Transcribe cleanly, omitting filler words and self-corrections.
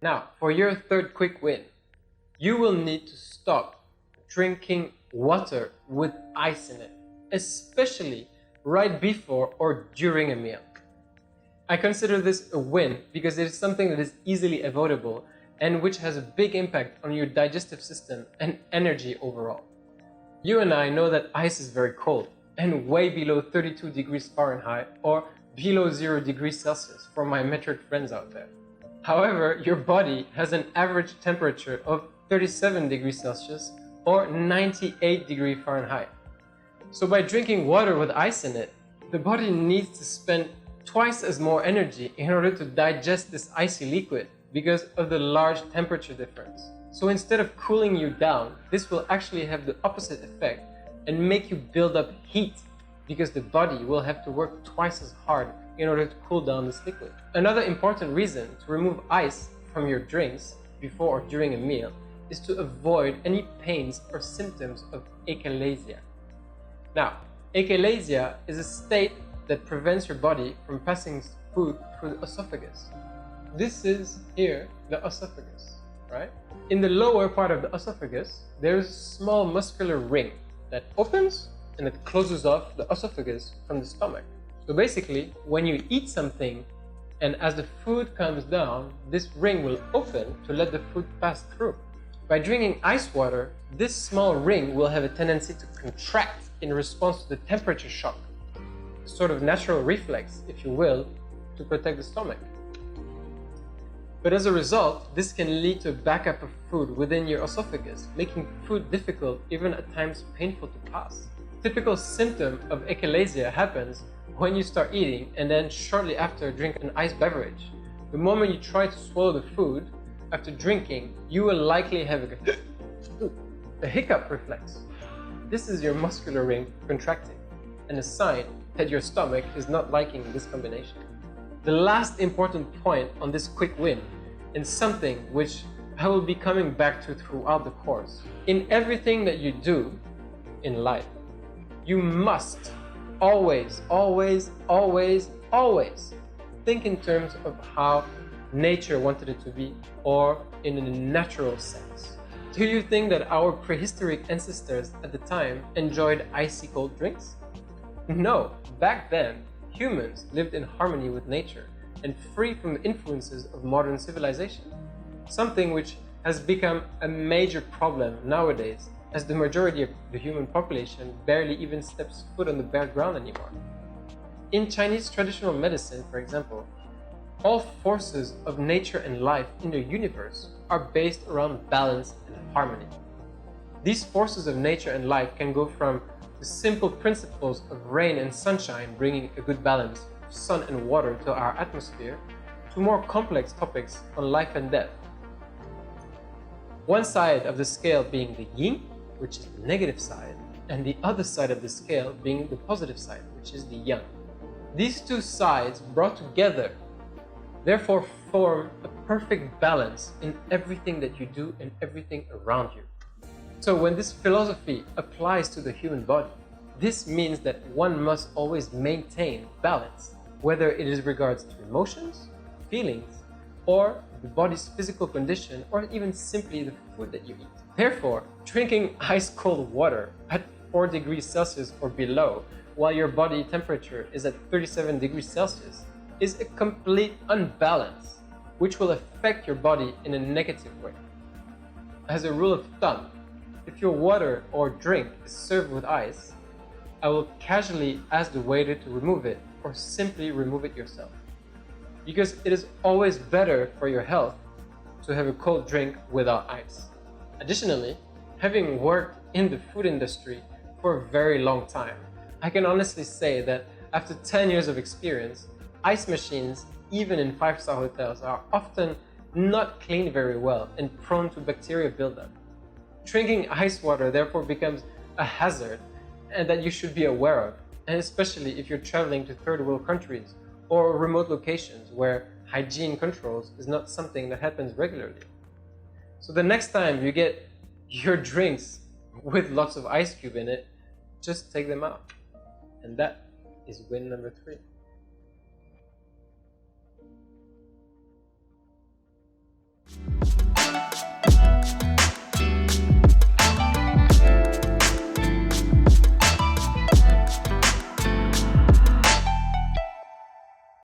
Now, for your third quick win, you will need to stop drinking water with ice in it, especially right before or during a meal. I consider this a win because it is something that is easily avoidable and which has a big impact on your digestive system and energy overall. You and I know that ice is very cold and way below 32 degrees Fahrenheit or below 0 degrees Celsius for my metric friends out there. However, your body has an average temperature of 37 degrees Celsius or 98 degrees Fahrenheit. So by drinking water with ice in it, the body needs to spend twice as more energy in order to digest this icy liquid because of the large temperature difference. So instead of cooling you down, this will actually have the opposite effect and make you build up heat because the body will have to work twice as hard in order to cool down this liquid. Another important reason to remove ice from your drinks before or during a meal is to avoid any pains or symptoms of achalasia. Now, achalasia is a state that prevents your body from passing food through the esophagus. This is here the esophagus, right? In the lower part of the esophagus, there's a small muscular ring that opens and it closes off the esophagus from the stomach. So basically, when you eat something and as the food comes down, this ring will open to let the food pass through. By drinking ice water, this small ring will have a tendency to contract in response to the temperature shock, a sort of natural reflex, if you will, to protect the stomach. But as a result, this can lead to a backup of food within your esophagus, making food difficult, even at times painful to pass. Typical symptom of achalasia happens when you start eating and then shortly after drink an iced beverage. The moment you try to swallow the food after drinking, you will likely have a hiccup reflex. This is your muscular ring contracting and a sign that your stomach is not liking this combination. The last important point on this quick win, and something which I will be coming back to throughout the course. In everything that you do in life, you must always think in terms of how nature wanted it to be, or in a natural sense. Do you think that our prehistoric ancestors at the time enjoyed icy cold drinks? No, back then, humans lived in harmony with nature and free from the influences of modern civilization, something which has become a major problem nowadays as the majority of the human population barely even steps foot on the bare ground anymore. In Chinese traditional medicine, for example, all forces of nature and life in the universe are based around balance and harmony. These forces of nature and life can go from the simple principles of rain and sunshine bringing a good balance of sun and water to our atmosphere, to more complex topics on life and death. One side of the scale being the yin, which is the negative side, and the other side of the scale being the positive side, which is the yang. These two sides brought together therefore form a perfect balance in everything that you do and everything around you. So when this philosophy applies to the human body, this means that one must always maintain balance, whether it is regards to emotions, feelings, or the body's physical condition, or even simply the food that you eat. Therefore, drinking ice-cold water at 4 degrees Celsius or below, while your body temperature is at 37 degrees Celsius, is a complete unbalance, which will affect your body in a negative way. As a rule of thumb, if your water or drink is served with ice, I will casually ask the waiter to remove it or simply remove it yourself. Because it is always better for your health to have a cold drink without ice. Additionally, having worked in the food industry for a very long time, I can honestly say that after 10 years of experience, ice machines, even in 5-star hotels, are often not cleaned very well and prone to bacteria buildup. Drinking ice water therefore becomes a hazard and that you should be aware of, and especially if you're traveling to third world countries or remote locations where hygiene controls is not something that happens regularly. So the next time you get your drinks with lots of ice cube in it, just take them out. And that is win number 3.